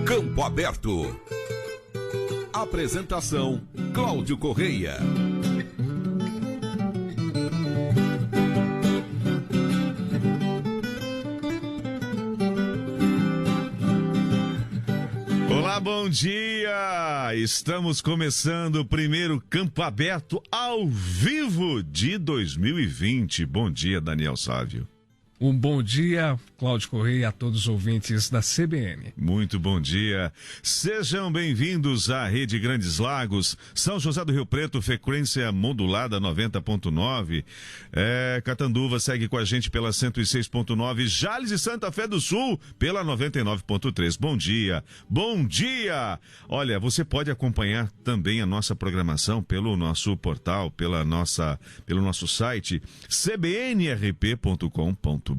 Campo Aberto. Apresentação: Cláudio Correia. Olá, bom dia! Estamos começando o primeiro Campo Aberto ao vivo de 2020. Bom dia, Daniel Sávio. Um bom dia, Cláudio Correia, a todos os ouvintes da CBN. Muito bom dia. Sejam bem-vindos à Rede Grandes Lagos, São José do Rio Preto, frequência modulada 90.9. Catanduva segue com a gente pela 106.9. Jales e Santa Fé do Sul pela 99.3. Bom dia. Bom dia. Olha, você pode acompanhar também a nossa programação pelo nosso portal, pelo nosso site cbnrp.com.br.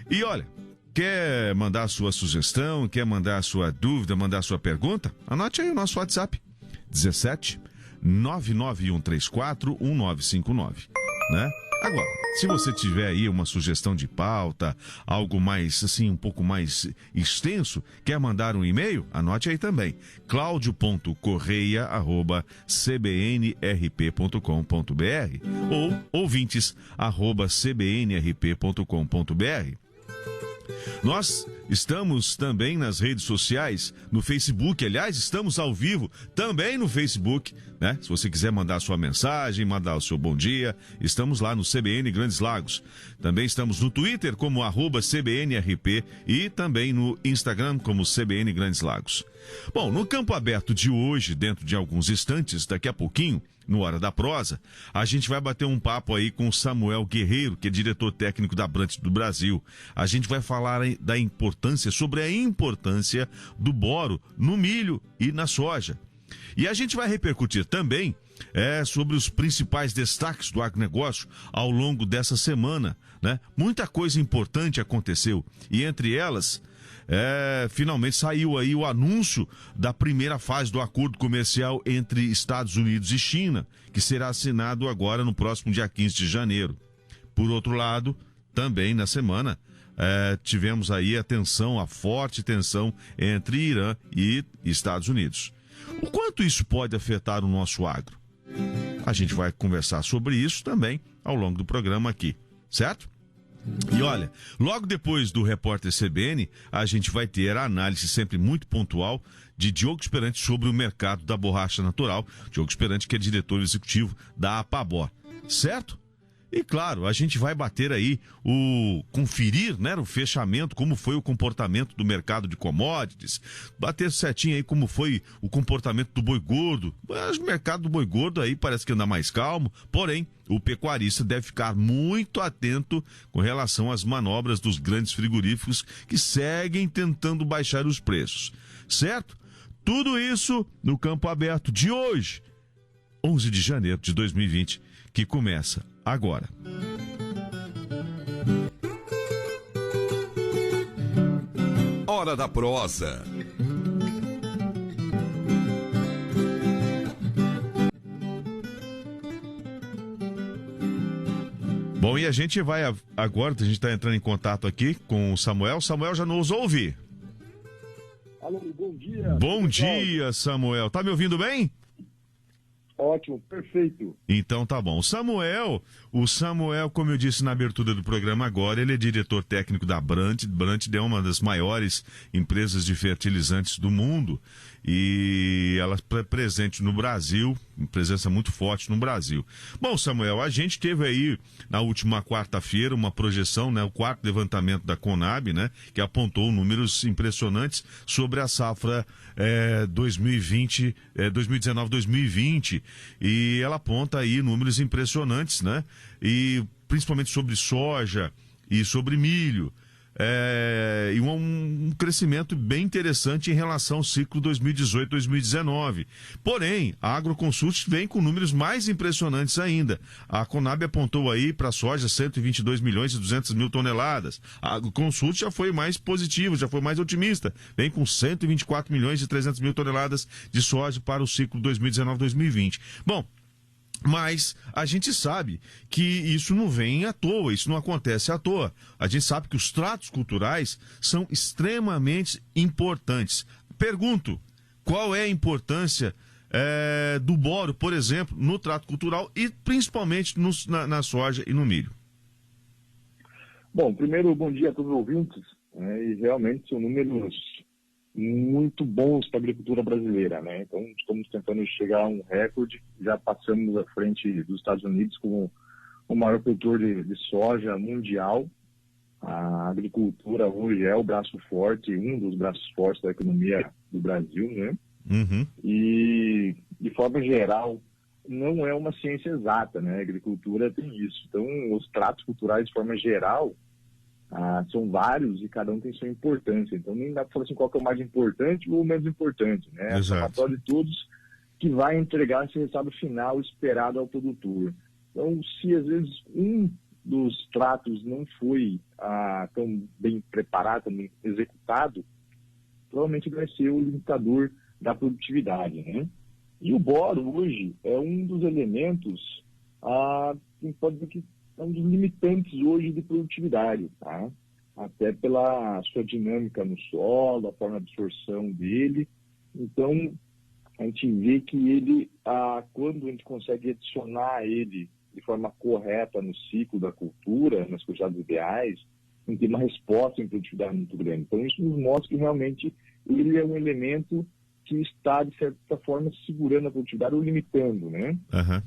E olha, quer mandar a sua sugestão, quer mandar a sua dúvida, mandar a sua pergunta? Anote aí o nosso WhatsApp, 17 99134 1959, né? Agora, se você tiver aí uma sugestão de pauta, algo mais, assim, um pouco mais extenso, quer mandar um e-mail? Anote aí também, claudio.correia@cbnrp.com.br ou ouvintes@cbnrp.com.br. Nós estamos também nas redes sociais, no Facebook, aliás, estamos ao vivo também no Facebook, né? Se você quiser mandar a sua mensagem, mandar o seu bom dia, estamos lá no CBN Grandes Lagos. Também estamos no Twitter como @CBNRP e também no Instagram como CBN Grandes Lagos. Bom, no Campo Aberto de hoje, dentro de alguns instantes, daqui a pouquinho, no Hora da Prosa, a gente vai bater um papo aí com o Samuel Guerreiro, que é diretor técnico da Brant do Brasil. A gente vai falar sobre a importância do boro no milho e na soja. E a gente vai repercutir também sobre os principais destaques do agronegócio ao longo dessa semana, né? Muita coisa importante aconteceu e entre elas, finalmente saiu aí o anúncio da primeira fase do acordo comercial entre Estados Unidos e China, que será assinado agora no próximo dia 15 de janeiro. Por outro lado, também na semana, tivemos aí a forte tensão entre Irã e Estados Unidos. O quanto isso pode afetar o nosso agro? A gente vai conversar sobre isso também ao longo do programa aqui, certo? E olha, logo depois do Repórter CBN, a gente vai ter a análise sempre muito pontual de Diogo Esperante sobre o mercado da borracha natural. Diogo Esperante, que é diretor executivo da APABOR, certo? E claro, a gente vai bater aí conferir, né, o fechamento, como foi o comportamento do mercado de commodities, bater certinho aí como foi o comportamento do boi gordo. O mercado do boi gordo aí parece que anda mais calmo, porém, o pecuarista deve ficar muito atento com relação às manobras dos grandes frigoríficos que seguem tentando baixar os preços, certo? Tudo isso no Campo Aberto de hoje, 11 de janeiro de 2020, que começa agora. Hora da Prosa. Bom, e a gente vai agora, a gente está entrando em contato aqui com o Samuel. Samuel já nos ouve. Alô, bom dia. Bom dia, Samuel. Tá me ouvindo bem? Ótimo, perfeito. Então tá bom. O Samuel, como eu disse na abertura do programa agora, ele é diretor técnico da Brant. Brant é uma das maiores empresas de fertilizantes do mundo e ela é presente no Brasil, presença muito forte no Brasil. Bom, Samuel, a gente teve aí na última quarta-feira uma projeção, né, o quarto levantamento da Conab, né, que apontou números impressionantes sobre a safra 2019-2020 e ela aponta aí números impressionantes, né, e principalmente sobre soja e sobre milho. E um crescimento bem interessante em relação ao ciclo 2018-2019. Porém, a Agroconsult vem com números mais impressionantes ainda. A Conab apontou aí para a soja 122 milhões e 200 mil toneladas. A Agroconsult já foi mais positivo, já foi mais otimista. Vem com 124 milhões e 300 mil toneladas de soja para o ciclo 2019-2020. Bom, Mas a gente sabe que isso não vem à toa, isso não acontece à toa. A gente sabe que os tratos culturais são extremamente importantes. Pergunto, qual é a importância do boro, por exemplo, no trato cultural e principalmente na soja e no milho? Bom, primeiro, bom dia a todos os ouvintes. E realmente são números muito bons para a agricultura brasileira, né? Então, estamos tentando chegar a um recorde, já passamos à frente dos Estados Unidos como o maior produtor de soja mundial. A agricultura hoje é o braço forte, um dos braços fortes da economia do Brasil, né? Uhum. E, de forma geral, não é uma ciência exata, né? A agricultura tem isso. Então, os tratos culturais, de forma geral, são vários e cada um tem sua importância. Então, nem dá para falar assim qual que é o mais importante ou o menos importante, né? É o somatório de todos que vai entregar esse resultado final esperado ao produtor. Então, se às vezes um dos tratos não foi tão bem preparado, tão bem executado, provavelmente vai ser o limitador da produtividade, né? E o boro hoje é um dos elementos que pode dizer que é um dos limitantes hoje de produtividade, tá? Até pela sua dinâmica no solo, a forma de absorção dele. Então, a gente vê que ele, quando a gente consegue adicionar ele de forma correta no ciclo da cultura, nas quantidades ideais, a gente tem uma resposta em produtividade muito grande. Então, isso nos mostra que realmente ele é um elemento que está, de certa forma, segurando a produtividade ou limitando, né? Uhum.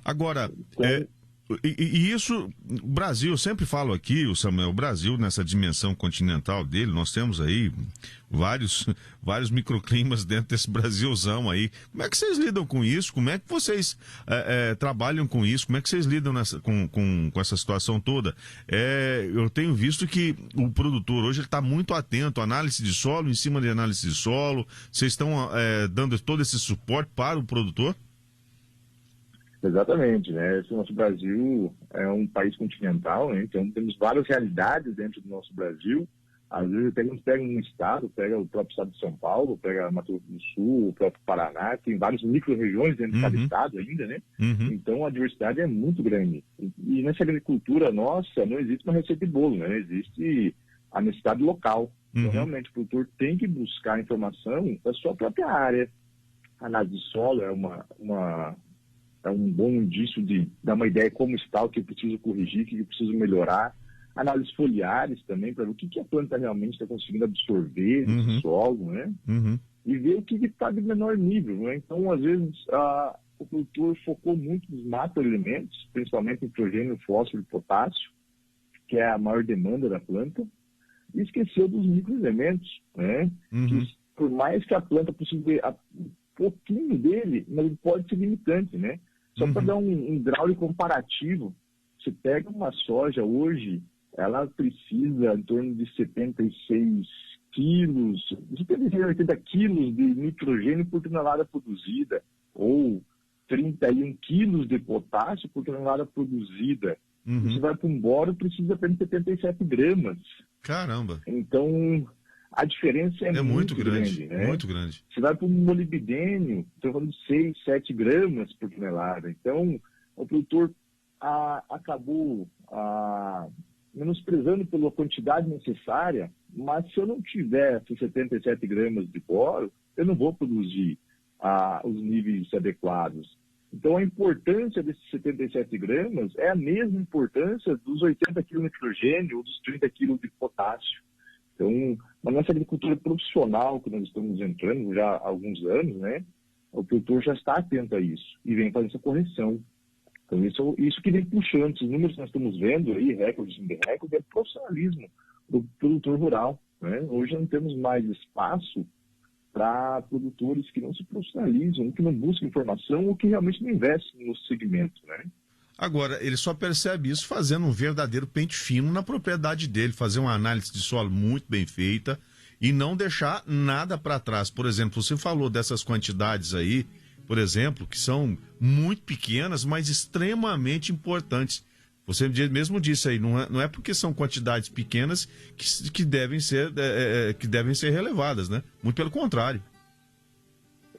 Agora, Então, e isso, o Brasil, eu sempre falo aqui, o Samuel, o Brasil, nessa dimensão continental dele, nós temos aí vários microclimas dentro desse Brasilzão aí. Como é que vocês lidam com isso? Como é que vocês trabalham com isso? Como é que vocês lidam com essa situação toda? Eu tenho visto que o produtor hoje está muito atento à análise de solo, em cima de análise de solo. Vocês estão dando todo esse suporte para o produtor? Exatamente, né? Esse nosso Brasil é um país continental, né? Então temos várias realidades dentro do nosso Brasil. Às vezes a gente pega um estado, pega o próprio estado de São Paulo, pega Mato Grosso do Sul, o próprio Paraná, tem várias micro-regiões dentro de cada estado ainda, né? Uhum. Então a diversidade é muito grande. E nessa agricultura nossa não existe uma receita de bolo, né? Existe a necessidade local. Então realmente o produtor tem que buscar informação da sua própria área. A análise de solo é um bom indício de dar uma ideia de como está, o que eu preciso corrigir, o que eu preciso melhorar. Análises foliares também, para ver o que a planta realmente está conseguindo absorver do solo, né? E ver o que está de menor nível, né? Então, às vezes, o produtor focou muito nos macroelementos, principalmente nitrogênio, fósforo e potássio, que é a maior demanda da planta, e esqueceu dos microelementos, né? Que, por mais que a planta precise ver um pouquinho dele, mas ele pode ser limitante, né? Só para dar um grau comparativo, você pega uma soja hoje, ela precisa em torno de 76 quilos, 76 a 80 quilos de nitrogênio por tonelada produzida, ou 31 quilos de potássio por tonelada produzida. Você vai para um boro, precisa apenas 77 gramas. Caramba! Então, a diferença é muito grande, né? Muito grande. Você vai para um molibdênio, estou falando de 6, 7 gramas por tonelada. Então, o produtor acabou menosprezando pela quantidade necessária, mas se eu não tiver esses 77 gramas de boro, eu não vou produzir os níveis adequados. Então, a importância desses 77 gramas é a mesma importância dos 80 quilos de nitrogênio ou dos 30 quilos de potássio. Então, na nossa agricultura profissional, que nós estamos entrando já há alguns anos, né, o produtor já está atento a isso e vem fazendo essa correção. Então, isso que vem puxando, esses números que nós estamos vendo aí, recordes de recorde, é profissionalismo do produtor rural, né? Hoje não temos mais espaço para produtores que não se profissionalizam, que não buscam informação ou que realmente não investem no segmento, né? Agora, ele só percebe isso fazendo um verdadeiro pente fino na propriedade dele, fazer uma análise de solo muito bem feita e não deixar nada para trás. Por exemplo, você falou dessas quantidades aí, por exemplo, que são muito pequenas, mas extremamente importantes. Você mesmo disse aí, não é porque são quantidades pequenas que devem ser relevadas, né? Muito pelo contrário.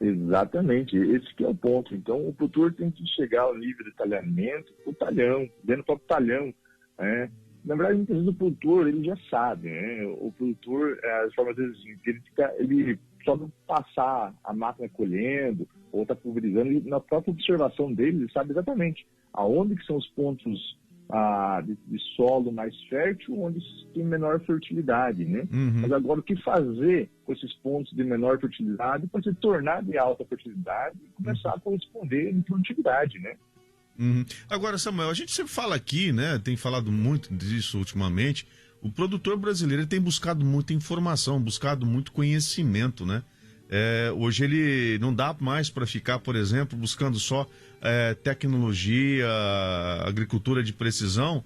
Exatamente, esse que é o ponto. Então, o produtor tem que chegar ao nível de talhamento, o talhão, dentro do próprio talhão. Né? Na verdade, muitas vezes o produtor, ele já sabe, né? O produtor, de forma ele só não passar a máquina colhendo ou está pulverizando, e na própria observação dele, ele sabe exatamente aonde que são os pontos de solo mais fértil, onde tem menor fertilidade, né? Mas agora, o que fazer com esses pontos de menor fertilidade para se tornar de alta fertilidade e começar a corresponder em produtividade, né? Agora, Samuel, a gente sempre fala aqui, né? Tem falado muito disso ultimamente. O produtor brasileiro tem buscado muita informação, buscado muito conhecimento, né? Hoje ele não dá mais para ficar, por exemplo, buscando só tecnologia, agricultura de precisão,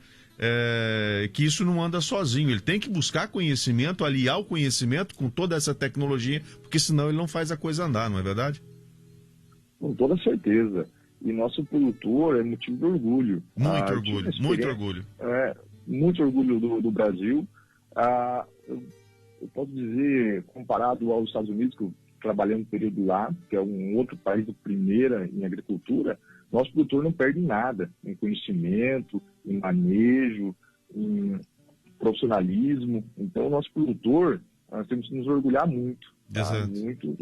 que isso não anda sozinho. Ele tem que buscar conhecimento, aliar o conhecimento com toda essa tecnologia, porque senão ele não faz a coisa andar, não é verdade? Com toda certeza. E nosso produtor é motivo de orgulho. Muito orgulho, muito orgulho. Muito orgulho do Brasil. Eu posso dizer, comparado aos Estados Unidos, que eu trabalhei um período lá, que é um outro país de primeira em agricultura, nosso produtor não perde nada em conhecimento, em manejo, em profissionalismo. Então, nosso produtor, nós temos que nos orgulhar muito. Muito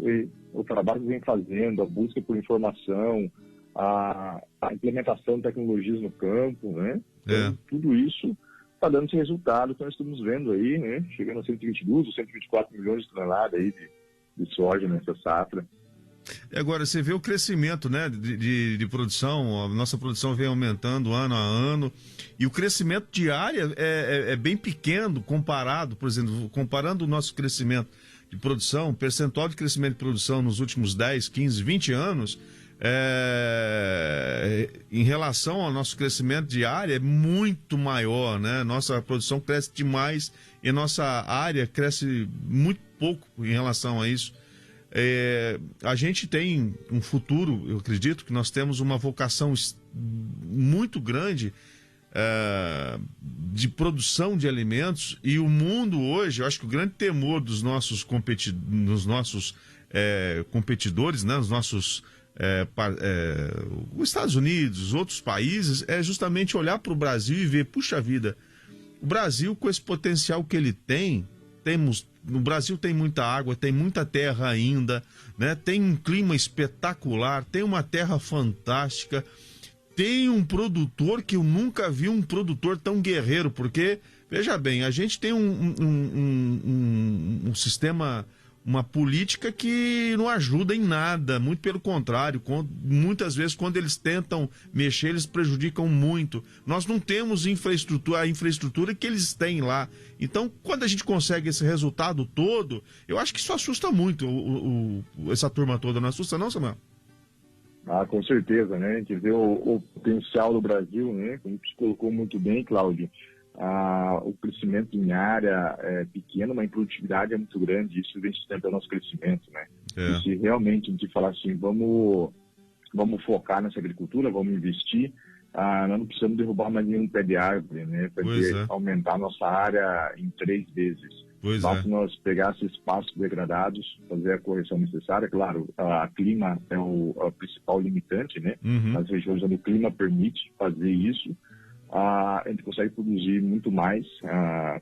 o trabalho que vem fazendo, a busca por informação, a implementação de tecnologias no campo, né? Então, tudo isso está dando esse resultado que nós estamos vendo aí, né? Chegando a 122 ou 124 milhões de toneladas aí de soja nessa safra. Agora, você vê o crescimento, né, de produção, a nossa produção vem aumentando ano a ano, e o crescimento de área é bem pequeno comparado, por exemplo, comparando o nosso crescimento de produção, percentual de crescimento de produção nos últimos 10, 15, 20 anos, em relação ao nosso crescimento de área, é muito maior, né? Nossa produção cresce demais e nossa área cresce muito pouco em relação a isso. A gente tem um futuro, eu acredito que nós temos uma vocação muito grande de produção de alimentos, e o mundo hoje, eu acho que o grande temor dos nossos competidores, né, os nossos os Estados Unidos, os outros países, é justamente olhar para o Brasil e ver, puxa vida, o Brasil, com esse potencial que ele tem, no Brasil tem muita água, tem muita terra ainda, né? Tem um clima espetacular, tem uma terra fantástica, tem um produtor que eu nunca vi um produtor tão guerreiro, porque, veja bem, a gente tem um sistema, uma política que não ajuda em nada, muito pelo contrário, muitas vezes quando eles tentam mexer, eles prejudicam muito. Nós não temos a infraestrutura que eles têm lá. Então, quando a gente consegue esse resultado todo, eu acho que isso assusta muito essa turma toda, não assusta não, Samuel? Com certeza, né? A gente vê o potencial do Brasil, né? Como você colocou muito bem, Cláudio. O crescimento em área é pequeno, mas em produtividade é muito grande. Isso vem sustentando o nosso crescimento, né? E se realmente a gente falar assim, vamos focar nessa agricultura, vamos investir, nós não precisamos derrubar mais nenhum pé de árvore, né? Para aumentar a nossa área em 3 vezes. Basta nós pegar esses espaços degradados, fazer a correção necessária. Claro, a clima é o principal limitante, né? Nas regiões onde o clima permite fazer isso, a gente consegue produzir muito mais,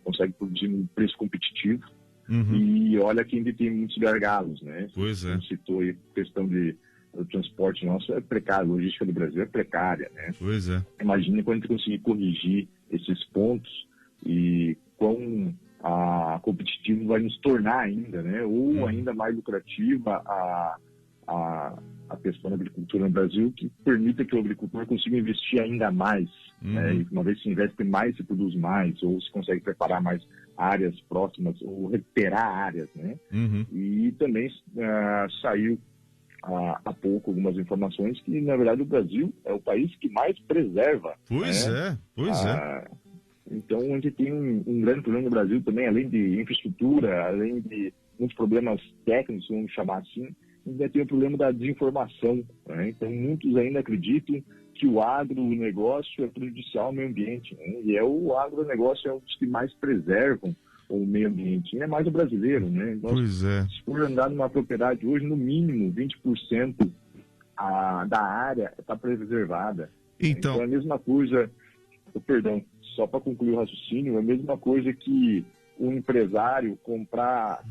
consegue produzir num preço competitivo. E olha que ainda tem muitos gargalos, né? Como citou aí, a questão do transporte nosso é precário, a logística do Brasil é precária, né? Imagina quando a gente conseguir corrigir esses pontos e quão competitivo vai nos tornar ainda, né? Ou ainda mais lucrativa a questão da agricultura no Brasil, que permita que o agricultor consiga investir ainda mais. Né? E uma vez que se investe mais, se produz mais, ou se consegue preparar mais áreas próximas, ou recuperar áreas, né? E também saiu há pouco algumas informações que, na verdade, o Brasil é o país que mais preserva. Pois é. Então, a gente tem um grande problema no Brasil também, além de infraestrutura, além de muitos problemas técnicos, vamos chamar assim, ainda tem o problema da desinformação. Né? Então, muitos ainda acreditam que o agronegócio é prejudicial ao meio ambiente. Né? E o agronegócio é um dos que mais preservam o meio ambiente, é mais o brasileiro, né? Nós, Pois é. se for andar numa propriedade hoje, no mínimo 20% da área está preservada. Então, É a mesma coisa, perdão, só para concluir o raciocínio, é a mesma coisa que um empresário comprar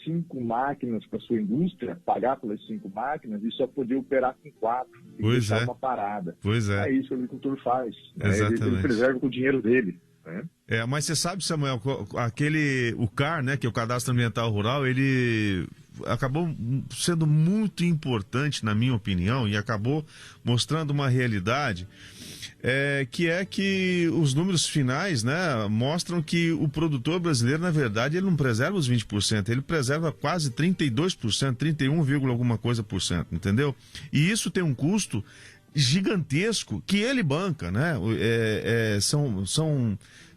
5 máquinas para sua indústria, pagar pelas 5 máquinas e só poder operar com 4 e Pois deixar é. uma parada. Pois é. É isso que o agricultor faz. Né? Exatamente. Ele preserva com o dinheiro dele. Né? Mas você sabe, Samuel, o CAR, né, que é o Cadastro Ambiental Rural, ele acabou sendo muito importante, na minha opinião, e acabou mostrando uma realidade que os números finais, né, mostram que o produtor brasileiro, na verdade, ele não preserva os 20%, ele preserva quase 32%, 31, alguma coisa por cento, entendeu? E isso tem um custo gigantesco que ele banca, né?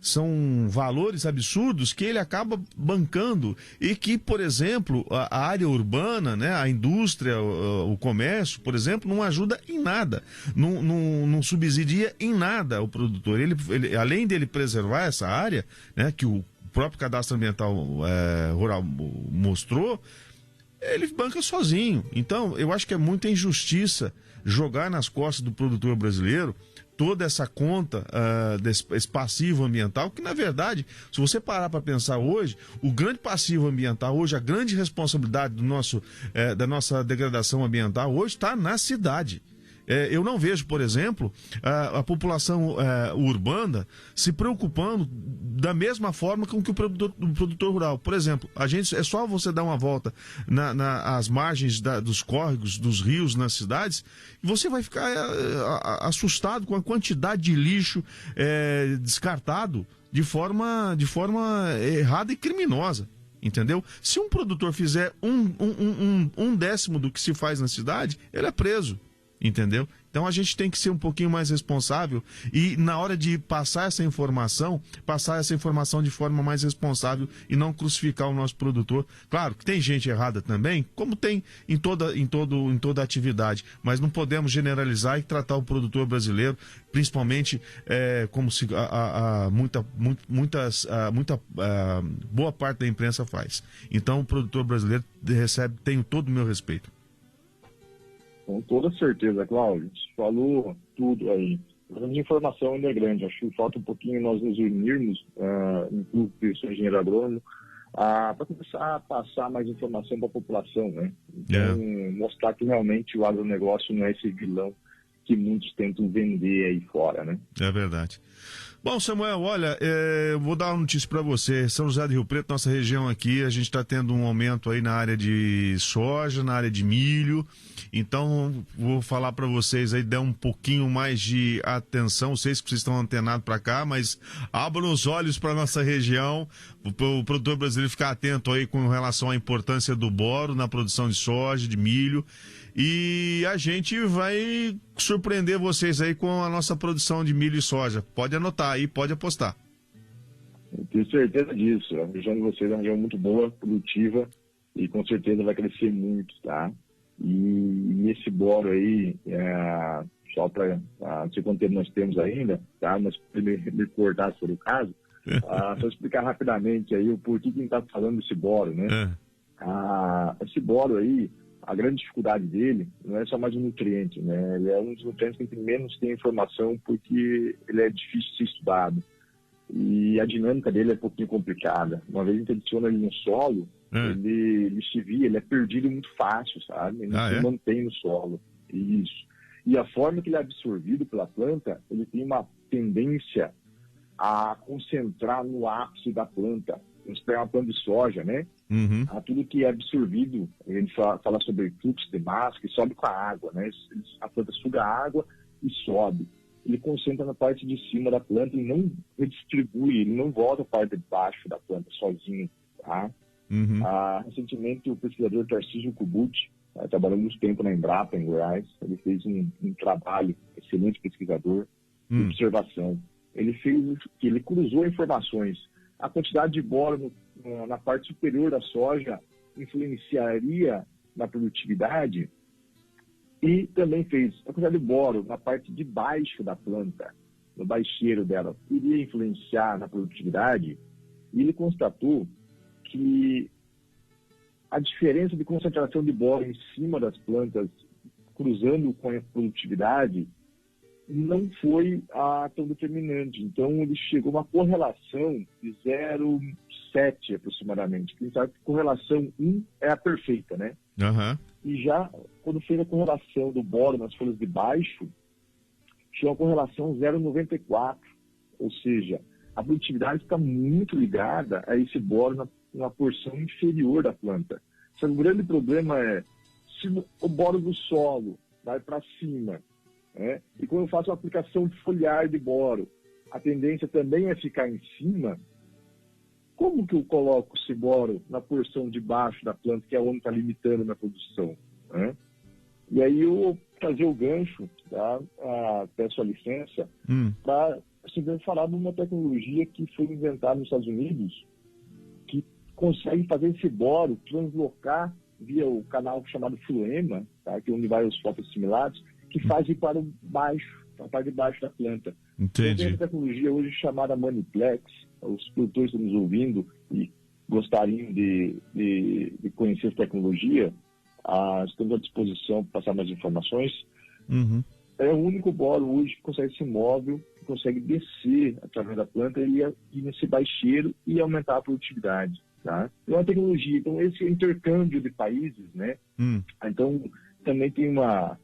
São valores absurdos que ele acaba bancando e que, por exemplo, a área urbana, né, a indústria, o comércio, por exemplo, não ajuda em nada, não subsidia em nada o produtor. Ele, além dele preservar essa área, né, que o próprio Cadastro Ambiental Rural mostrou, ele banca sozinho. Então, eu acho que é muita injustiça jogar nas costas do produtor brasileiro toda essa conta desse passivo ambiental, que na verdade, se você parar para pensar hoje, o grande passivo ambiental hoje, a grande responsabilidade da nossa degradação ambiental hoje está na cidade. Eu não vejo, por exemplo, a população urbana se preocupando da mesma forma com que o produtor rural. Por exemplo, é só você dar uma volta às margens dos córregos, dos rios, nas cidades, e você vai ficar assustado com a quantidade de lixo descartado de forma errada e criminosa. Entendeu? Se um produtor fizer um décimo do que se faz na cidade, ele é preso. Entendeu? Então a gente tem que ser um pouquinho mais responsável e na hora de passar essa informação de forma mais responsável e não crucificar o nosso produtor. Claro que tem gente errada também, como tem em toda atividade, mas não podemos generalizar e tratar o produtor brasileiro, principalmente como se boa parte da imprensa faz. Então o produtor brasileiro tem todo o meu respeito. Com toda certeza, Cláudio. Você falou tudo aí. A informação ainda é grande. Acho que falta um pouquinho nós nos unirmos, inclusive eu sou engenheiro agrônomo, para começar a passar mais informação para a população, né? Então, mostrar que realmente o agronegócio não é esse vilão que muitos tentam vender aí fora, né? É verdade. Bom, Samuel, olha, eu vou dar uma notícia para você. São José do Rio Preto, nossa região aqui, a gente está tendo um aumento aí na área de soja, na área de milho. Então, vou falar para vocês aí, dê um pouquinho mais de atenção. Não sei se vocês estão antenados para cá, mas abram os olhos para nossa região. O produtor brasileiro ficar atento aí com relação à importância do boro na produção de soja, de milho. E a gente vai surpreender vocês aí com a nossa produção de milho e soja. Pode anotar aí, pode apostar. Eu tenho certeza disso. A região de vocês é uma região muito boa, produtiva e com certeza vai crescer muito, tá? E esse boro aí, só para não sei quanto tempo nós temos ainda, tá? Mas para me cortar se for o caso, só explicar rapidamente aí o porquê que a gente está falando desse boro, né? Esse boro aí, a grande dificuldade dele não é só mais um nutriente, né? Ele é um dos nutrientes que menos tem informação porque ele é difícil de ser estudado. E a dinâmica dele é um pouquinho complicada. Uma vez que adiciona ele no solo, ele é perdido muito fácil, sabe? Ele não se mantém no solo. Isso. E a forma que ele é absorvido pela planta, ele tem uma tendência a concentrar no ápice da planta. Você pega uma planta de soja, né? Tudo que é absorvido, a gente fala sobre fluxo de massa, que sobe com a água, né? A planta suga a água e sobe. Ele concentra na parte de cima da planta e não redistribui, ele não volta para a parte de baixo da planta sozinho, tá? Recentemente, o pesquisador Tarcísio Kubut, trabalhou muito tempo na Embrapa, em Goiás, ele fez um trabalho, excelente pesquisador, de observação. Ele cruzou informações. A quantidade de boro na parte superior da soja influenciaria na produtividade e também fez a quantidade de boro na parte de baixo da planta, no baixeiro dela, iria influenciar na produtividade. E ele constatou que a diferença de concentração de boro em cima das plantas, cruzando com a produtividade, não foi tão determinante. Então, ele chegou a uma correlação de 0,7 aproximadamente. Quem sabe que correlação 1 é a perfeita, né? Uhum. E já, quando fez a correlação do boro nas folhas de baixo, tinha uma correlação 0,94. Ou seja, a produtividade está muito ligada a esse boro na porção inferior da planta. Só que o grande problema é, se o boro do solo vai para cima, né? E quando eu faço uma aplicação foliar de boro, a tendência também é ficar em cima. Como que eu coloco esse boro na porção de baixo da planta, que é onde está limitando a minha produção, né? E aí eu vou fazer o gancho, tá? Peço a licença, para simplesmente falar de uma tecnologia que foi inventada nos Estados Unidos, que consegue fazer esse boro translocar via o canal chamado floema, tá? Que é onde vai os fotossimilados, que faz ir para o baixo, para a parte de baixo da planta. Entendi. Tem uma tecnologia hoje chamada Maniplex. Os produtores estão nos ouvindo e gostariam de conhecer essa tecnologia, estamos à disposição para passar mais informações. Uhum. É o único boro hoje que consegue ser móvel, que consegue descer através da planta e ir nesse baixeiro e aumentar a produtividade. Tá? É uma tecnologia, então esse intercâmbio de países, né? Então também tem uma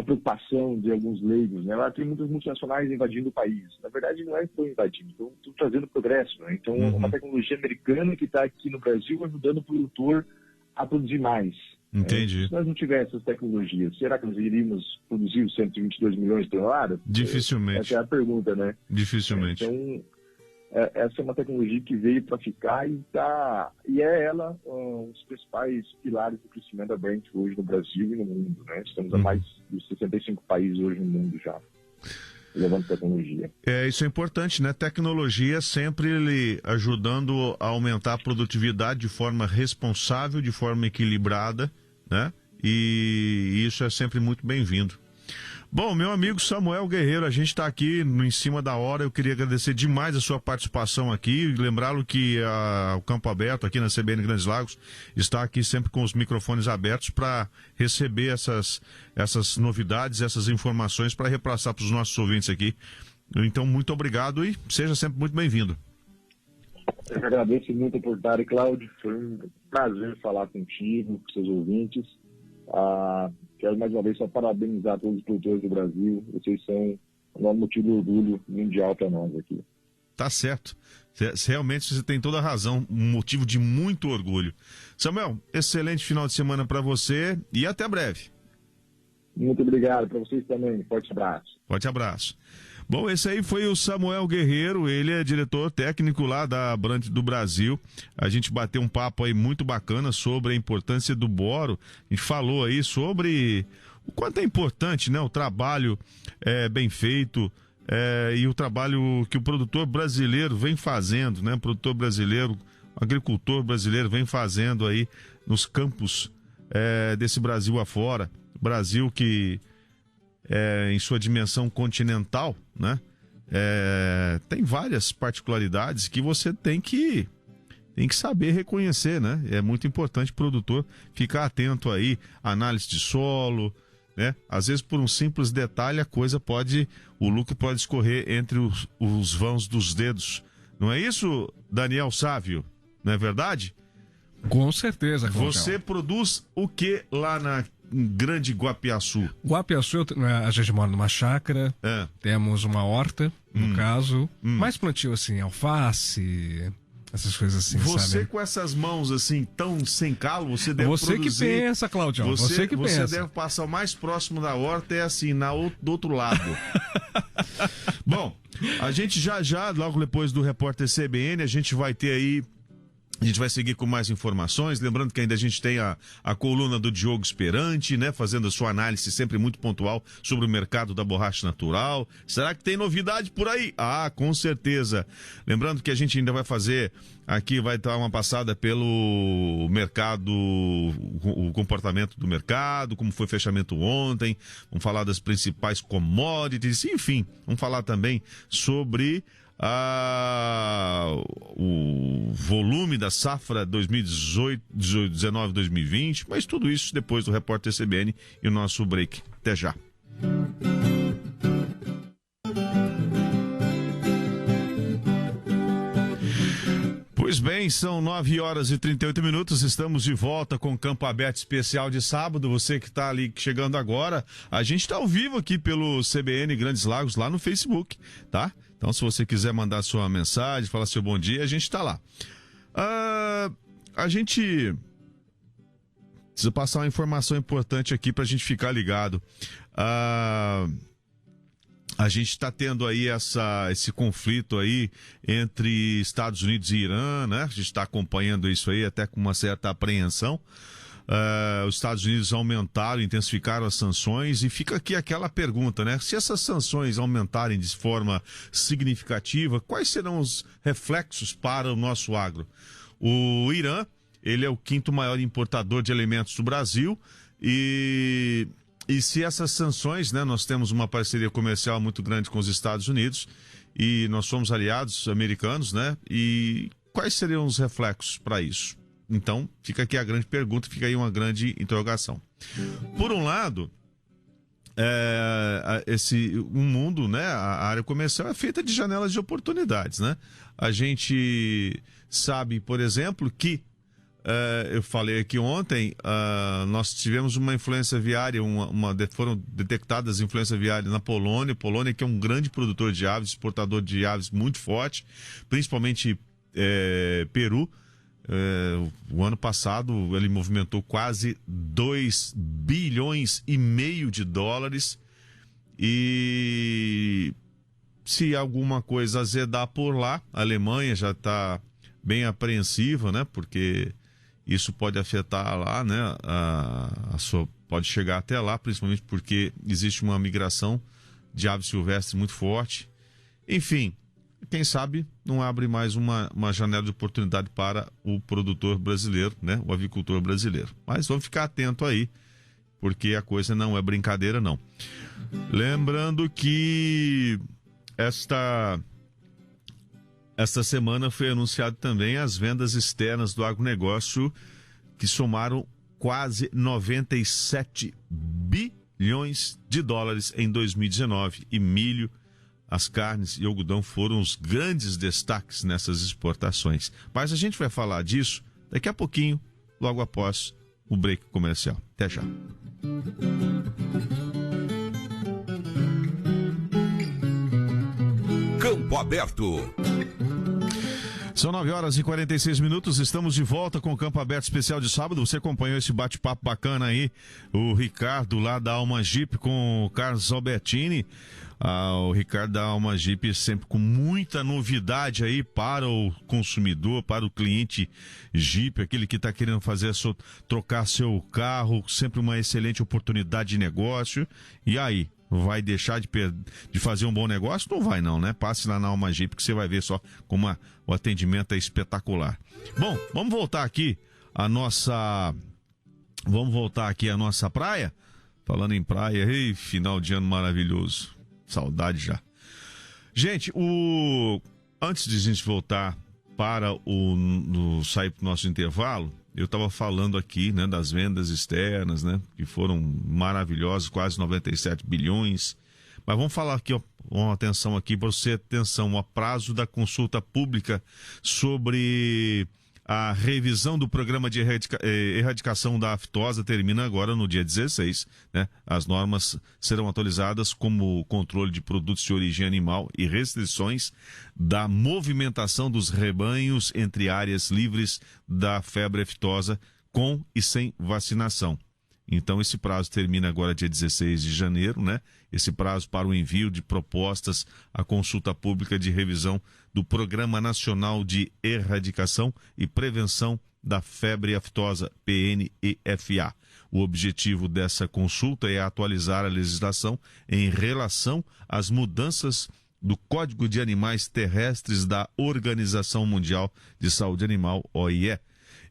preocupação de alguns leigos, né? Lá tem muitas multinacionais invadindo o país. Na verdade, não é que estão invadindo, estão trazendo progresso, né? Então, é uma tecnologia americana que está aqui no Brasil ajudando o produtor a produzir mais. Entendi. Se nós não tivéssemos tecnologia, será que nós iríamos produzir os 122 milhões de toneladas? Dificilmente. Essa é a pergunta, né? Dificilmente. Então, essa é uma tecnologia que veio para ficar e é ela um dos principais pilares do crescimento da Brent hoje no Brasil e no mundo, né? Estamos a mais de 65 países hoje no mundo já, levando tecnologia. Isso é importante, né? Tecnologia sempre ajudando a aumentar a produtividade de forma responsável, de forma equilibrada, né? E isso é sempre muito bem-vindo. Bom, meu amigo Samuel Guerreiro, a gente está aqui em cima da hora. Eu queria agradecer demais a sua participação aqui e lembrá-lo que o Campo Aberto aqui na CBN Grandes Lagos está aqui sempre com os microfones abertos para receber essas novidades, essas informações para repassar para os nossos ouvintes aqui. Então, muito obrigado e seja sempre muito bem-vindo. Eu agradeço muito a oportunidade, Cláudio. Foi um prazer falar contigo, com seus ouvintes. Quero mais uma vez só parabenizar todos os produtores do Brasil. Vocês são um motivo de orgulho mundial para nós aqui. Tá certo. Realmente você tem toda a razão. Um motivo de muito orgulho. Samuel, excelente final de semana para você e até breve. Muito obrigado para vocês também. Forte abraço. Forte abraço. Bom, esse aí foi o Samuel Guerreiro, ele é diretor técnico lá da Brant do Brasil. A gente bateu um papo aí muito bacana sobre a importância do boro. A gente falou aí sobre o quanto é importante, né, o trabalho bem feito e o trabalho que o produtor brasileiro vem fazendo, né, o produtor brasileiro, o agricultor brasileiro vem fazendo aí nos campos desse Brasil afora. Brasil que em sua dimensão continental, né? Tem várias particularidades que você tem que saber reconhecer, né? É muito importante o produtor ficar atento aí, análise de solo, né? Às vezes por um simples detalhe o lucro pode escorrer entre os vãos dos dedos. Não é isso, Daniel Sávio? Não é verdade? Com certeza, Cláudio. Você produz o que lá na Grande Guapiaçu? Guapiaçu, a gente mora numa chácara, temos uma horta, no caso, mais plantio assim, alface, essas coisas assim, você sabe? Com essas mãos assim, tão sem calo, você deve produzir... Você que pensa, Claudio, você que pensa. Você deve passar o mais próximo da horta, assim, do outro lado. Bom, a gente já, logo depois do Repórter CBN, a gente vai ter aí... A gente vai seguir com mais informações, lembrando que ainda a gente tem a coluna do Diogo Esperante, né, fazendo a sua análise sempre muito pontual sobre o mercado da borracha natural. Será que tem novidade por aí? Com certeza. Lembrando que a gente ainda vai fazer, aqui vai dar uma passada pelo mercado, o comportamento do mercado, como foi o fechamento ontem, vamos falar das principais commodities, enfim, vamos falar também sobre o volume da safra 2019-2020, mas tudo isso depois do repórter CBN e o nosso break. Até já. Pois bem, são 9h38, estamos de volta com o Campo Aberto Especial de sábado. Você que está ali chegando agora, a gente está ao vivo aqui pelo CBN Grandes Lagos, lá no Facebook, tá? Então, se você quiser mandar sua mensagem, falar seu bom dia, a gente está lá. A gente precisa passar uma informação importante aqui para a gente ficar ligado. A gente está tendo aí esse conflito aí entre Estados Unidos e Irã, né? A gente está acompanhando isso aí até com uma certa apreensão. Os Estados Unidos aumentaram, intensificaram as sanções e fica aqui aquela pergunta, né? Se essas sanções aumentarem de forma significativa, quais serão os reflexos para o nosso agro? O Irã, ele é o 5º maior importador de alimentos do Brasil e se essas sanções, né, nós temos uma parceria comercial muito grande com os Estados Unidos e nós somos aliados americanos, né? E quais seriam os reflexos para isso? Então, fica aqui a grande pergunta, fica aí uma grande interrogação. Por um lado, um mundo, né, a área comercial é feita de janelas de oportunidades, né? A gente sabe, por exemplo, que eu falei aqui ontem, nós tivemos uma influência aviária, foram detectadas influência aviária na Polônia, que é um grande produtor de aves, exportador de aves muito forte, principalmente Peru. O ano passado ele movimentou quase 2,5 bilhões de dólares e se alguma coisa azedar por lá, a Alemanha já está bem apreensiva, né? Porque isso pode afetar lá, né? Pode chegar até lá, principalmente porque existe uma migração de aves silvestres muito forte. Enfim, quem sabe não abre mais uma janela de oportunidade para o produtor brasileiro, né? O avicultor brasileiro. Mas vamos ficar atento aí, porque a coisa não é brincadeira, não. Lembrando que esta semana foi anunciado também as vendas externas do agronegócio, que somaram quase 97 bilhões de dólares em 2019. E milho, as carnes e algodão foram os grandes destaques nessas exportações. Mas a gente vai falar disso daqui a pouquinho, logo após o break comercial. Até já. Campo Aberto. São 9h46, estamos de volta com o Campo Aberto Especial de sábado. Você acompanhou esse bate-papo bacana aí, o Ricardo lá da Alma Jeep com o Carlos Albertini. O Ricardo da Alma Jeep sempre com muita novidade aí para o consumidor, para o cliente Jeep, aquele que está querendo trocar seu carro, sempre uma excelente oportunidade de negócio. E aí? Vai deixar de fazer um bom negócio? Não vai não, né? Passe lá na Alma Jeep que você vai ver só como o atendimento é espetacular. Bom, vamos voltar aqui a nossa praia. Falando em praia, final de ano maravilhoso. Saudade já. Gente, antes de a gente voltar para sair para o nosso intervalo, eu estava falando aqui, né, das vendas externas, né, que foram maravilhosas, quase 97 bilhões. Mas vamos falar aqui, atenção aqui, para você, atenção, o prazo da consulta pública sobre a revisão do programa de erradicação da aftosa termina agora no dia 16, né? As normas serão atualizadas como controle de produtos de origem animal e restrições da movimentação dos rebanhos entre áreas livres da febre aftosa com e sem vacinação. Então esse prazo termina agora dia 16 de janeiro, né? Esse prazo para o envio de propostas à consulta pública de revisão do Programa Nacional de Erradicação e Prevenção da Febre Aftosa, PNEFA. O objetivo dessa consulta é atualizar a legislação em relação às mudanças do Código de Animais Terrestres da Organização Mundial de Saúde Animal, OIE,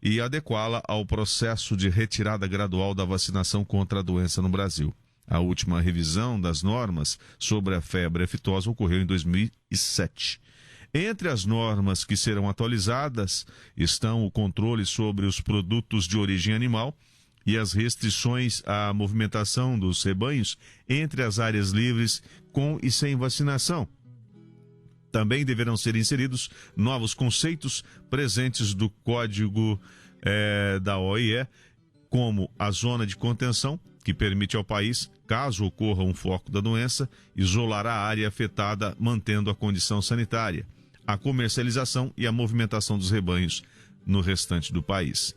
e adequá-la ao processo de retirada gradual da vacinação contra a doença no Brasil. A última revisão das normas sobre a febre aftosa ocorreu em 2007. Entre as normas que serão atualizadas estão o controle sobre os produtos de origem animal e as restrições à movimentação dos rebanhos entre as áreas livres com e sem vacinação. Também deverão ser inseridos novos conceitos presentes do Código da OIE, como a zona de contenção, que permite ao país, caso ocorra um foco da doença, isolar a área afetada, mantendo a condição sanitária, a comercialização e a movimentação dos rebanhos no restante do país.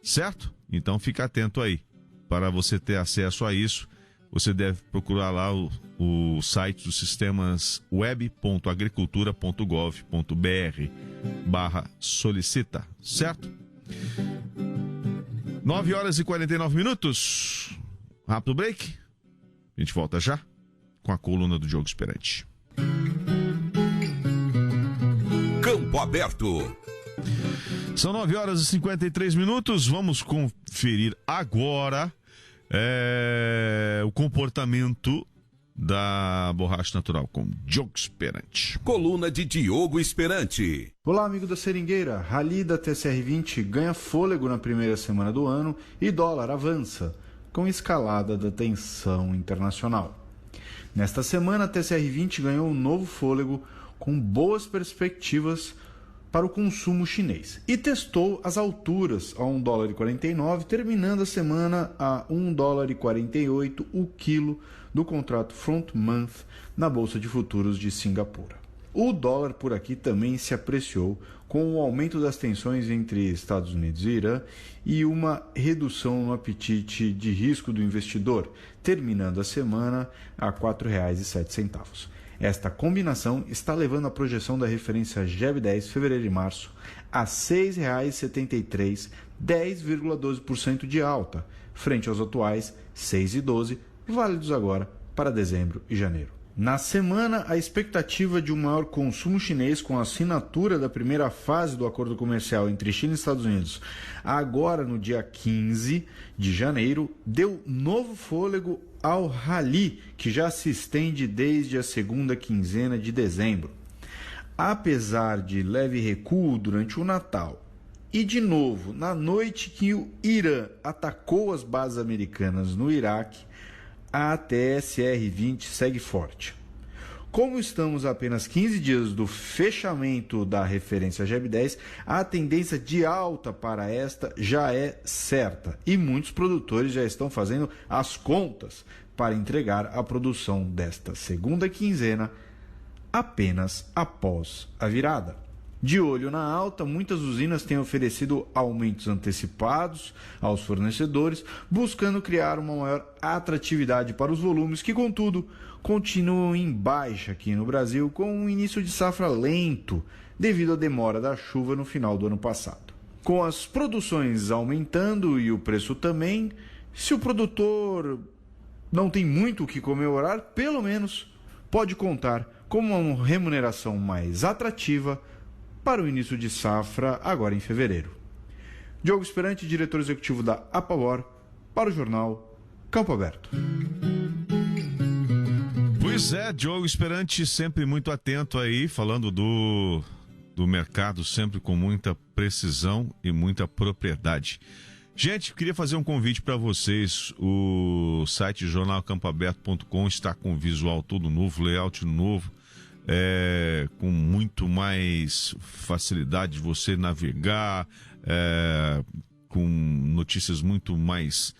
Certo? Então fica atento aí. Para você ter acesso a isso, você deve procurar lá o site dos sistemas web.agricultura.gov.br/solicita, certo? 9h49. Rápido break. A gente volta já com a coluna do Diogo Esperante. Campo Aberto. São 9h53. Vamos conferir agora o comportamento da borracha natural com Diogo Esperante. Coluna de Diogo Esperante. Olá, amigo da Seringueira. Rally da TCR20 ganha fôlego na primeira semana do ano e dólar avança, com escalada da tensão internacional. Nesta semana, a TCR20 ganhou um novo fôlego com boas perspectivas para o consumo chinês e testou as alturas a $1,49, terminando a semana a $1,48 o quilo do contrato Front Month na Bolsa de Futuros de Singapura. O dólar por aqui também se apreciou com o aumento das tensões entre Estados Unidos e Irã e uma redução no apetite de risco do investidor, terminando a semana a R$ 4,07. Esta combinação está levando a projeção da referência GEB 10 fevereiro e março a R$ 6,73, 10,12% de alta, frente aos atuais R$ 6,12, válidos agora para dezembro e janeiro. Na semana, a expectativa de um maior consumo chinês com a assinatura da primeira fase do acordo comercial entre China e Estados Unidos, agora no dia 15 de janeiro, deu novo fôlego ao rally, que já se estende desde a segunda quinzena de dezembro. Apesar de leve recuo durante o Natal e, de novo, na noite que o Irã atacou as bases americanas no Iraque, a TSR-20 segue forte. Como estamos a apenas 15 dias do fechamento da referência GEB 10, a tendência de alta para esta já é certa e muitos produtores já estão fazendo as contas para entregar a produção desta segunda quinzena apenas após a virada. De olho na alta, muitas usinas têm oferecido aumentos antecipados aos fornecedores, buscando criar uma maior atratividade para os volumes que, contudo, continuam em baixa aqui no Brasil, com um início de safra lento devido à demora da chuva no final do ano passado. Com as produções aumentando e o preço também, se o produtor não tem muito o que comemorar, pelo menos pode contar com uma remuneração mais atrativa para o início de safra agora em fevereiro. Diogo Esperante, diretor executivo da Apavor, para o jornal Campo Aberto. Pois é, Diogo Esperante sempre muito atento aí, falando do mercado, sempre com muita precisão e muita propriedade. Gente, queria fazer um convite para vocês. O site jornalcampoaberto.com está com visual todo novo, layout novo, com muito mais facilidade de você navegar, com notícias muito mais,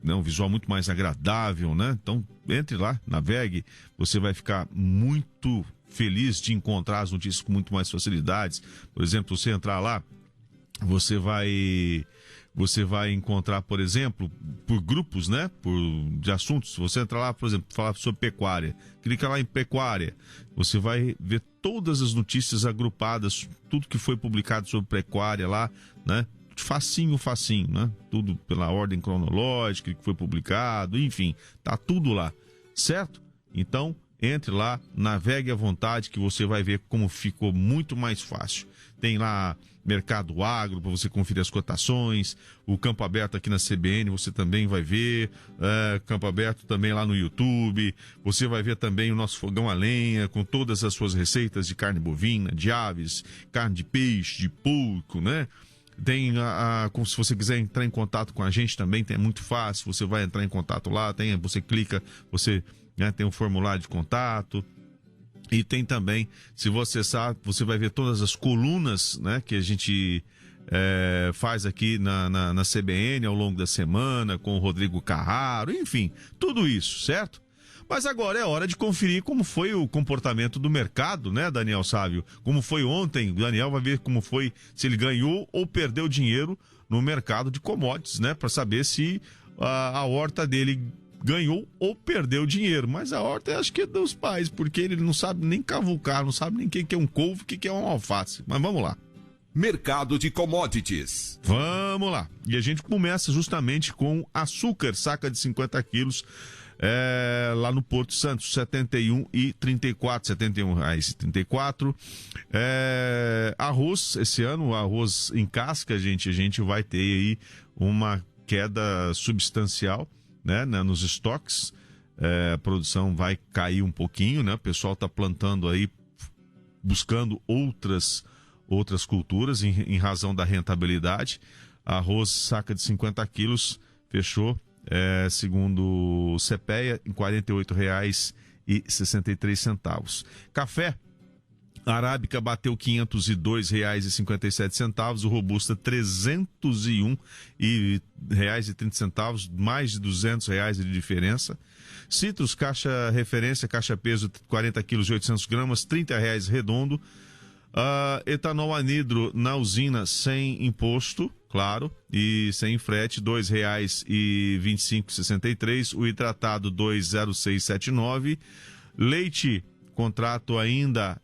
um visual muito mais agradável, né? Então, entre lá, navegue, você vai ficar muito feliz de encontrar as notícias com muito mais facilidades. Por exemplo, você entrar lá, você vai encontrar, por exemplo, por grupos, né, de assuntos. Se você entrar lá, por exemplo, falar sobre pecuária, clica lá em pecuária, você vai ver todas as notícias agrupadas, tudo que foi publicado sobre pecuária lá, né, facinho, né, tudo pela ordem cronológica que foi publicado, enfim, tá tudo lá, certo? Então, entre lá, navegue à vontade que você vai ver como ficou muito mais fácil. tem lá Mercado Agro para você conferir as cotações, o Campo Aberto aqui na CBN você também vai ver, Campo Aberto também lá no YouTube, você vai ver também o nosso fogão a lenha com todas as suas receitas de carne bovina, de aves, carne de peixe, de porco, né? Tem se você quiser entrar em contato com a gente também, é muito fácil, você vai entrar em contato lá, você clica, você tem um formulário de contato. E tem também, se você sabe, você vai ver todas as colunas, né, que a gente faz aqui na CBN ao longo da semana, com o Rodrigo Carraro, enfim, tudo isso, certo? Mas agora é hora de conferir como foi o comportamento do mercado, né, Daniel Sávio? Como foi ontem, o Daniel vai ver como foi, se ele ganhou ou perdeu dinheiro no mercado de commodities, né, para saber se a horta dele ganhou ou perdeu dinheiro. Mas a horta acho que é dos pais, porque ele não sabe nem cavucar, não sabe nem o que é um couve, o que é um alface. Mas vamos lá. Mercado de commodities. Vamos lá. E a gente começa justamente com açúcar, saca de 50 quilos, lá no Porto Santos, R$ 71,34. Arroz, esse ano, o arroz em casca, a gente vai ter aí uma queda substancial, né, nos estoques. A produção vai cair um pouquinho, né? O pessoal está plantando aí, buscando outras culturas em razão da rentabilidade. Arroz saca de 50 quilos fechou, segundo o CPEA, em R$ 48,63. Café arábica bateu R$ 502,57, o robusta R$ 301,30, mais de R$ 200 de diferença. Citros, caixa referência, caixa peso 40 quilos e 800 gramas, R$ 30 redondo. Etanol anidro na usina sem imposto, claro, e sem frete, R$ 2,25,63. O hidratado 2,0679. Leite, contrato ainda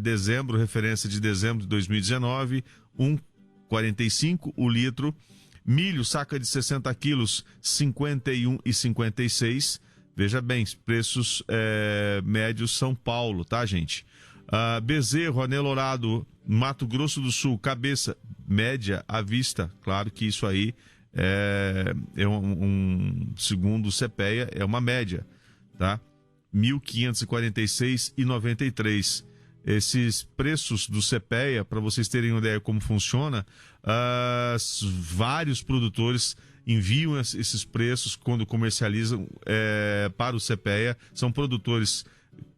dezembro, referência de dezembro de 2019, 1,45 o litro. Milho, saca de 60 quilos, 51,56. Veja bem, preços médios São Paulo, tá, gente? Bezerro, anelorado, Mato Grosso do Sul, cabeça, média à vista. Claro que isso aí segundo o CPEA, é uma média, tá? R$ 1.546,93. Esses preços do CPEA, para vocês terem uma ideia como funciona, vários produtores enviam esses preços quando comercializam para o CPEA. São produtores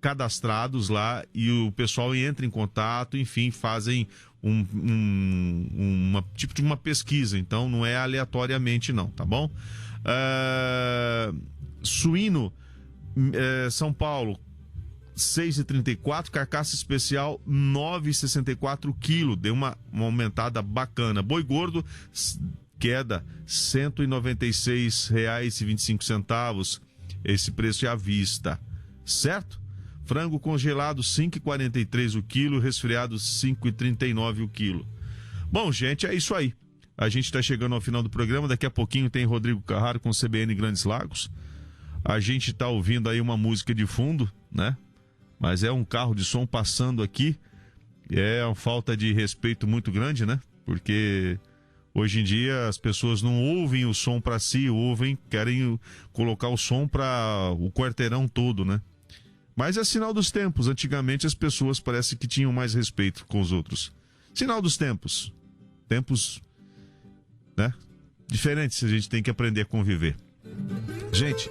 cadastrados lá e o pessoal entra em contato, enfim, fazem tipo de uma pesquisa. Então não é aleatoriamente não, tá bom? Suíno, São Paulo, 6,34, carcaça especial 9,64 quilo, deu uma aumentada bacana. Boi gordo, queda R$ 196,25, esse preço é à vista, certo? Frango congelado 5,43 o quilo, resfriado 5,39 o quilo. Bom, gente, é isso aí. A gente está chegando ao final do programa, daqui a pouquinho tem Rodrigo Carraro com CBN Grandes Lagos. A gente está ouvindo aí uma música de fundo, né? Mas é um carro de som passando aqui. É uma falta de respeito muito grande, né? Porque hoje em dia as pessoas não ouvem o som para si, querem colocar o som para o quarteirão todo, né? Mas é sinal dos tempos. Antigamente as pessoas parece que tinham mais respeito com os outros. Sinal dos tempos. Tempos, né? Diferentes, a gente tem que aprender a conviver. Gente,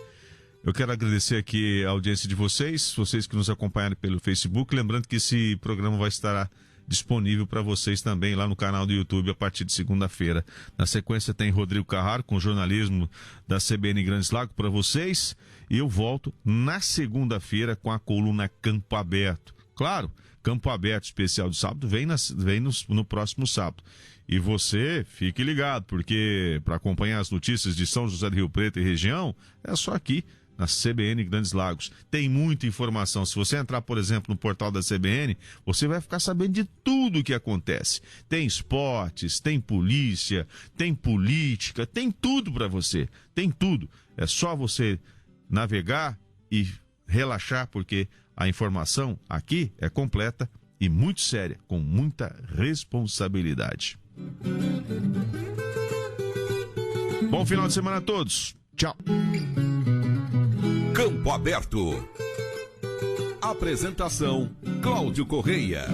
eu quero agradecer aqui a audiência de vocês que nos acompanharam pelo Facebook. Lembrando que esse programa vai estar disponível para vocês também lá no canal do YouTube a partir de segunda-feira. Na sequência tem Rodrigo Carraro com o jornalismo da CBN Grandes Lagos para vocês. E eu volto na segunda-feira com a coluna Campo Aberto. Claro, Campo Aberto especial de sábado vem no próximo sábado. E você, fique ligado, porque para acompanhar as notícias de São José do Rio Preto e região, é só aqui na CBN Grandes Lagos. Tem muita informação. Se você entrar, por exemplo, no portal da CBN, você vai ficar sabendo de tudo o que acontece. Tem esportes, tem polícia, tem política, tem tudo para você. Tem tudo. É só você navegar e relaxar, porque a informação aqui é completa e muito séria, com muita responsabilidade. Bom final de semana a todos. Tchau. Campo Aberto. Apresentação: Cláudio Correia.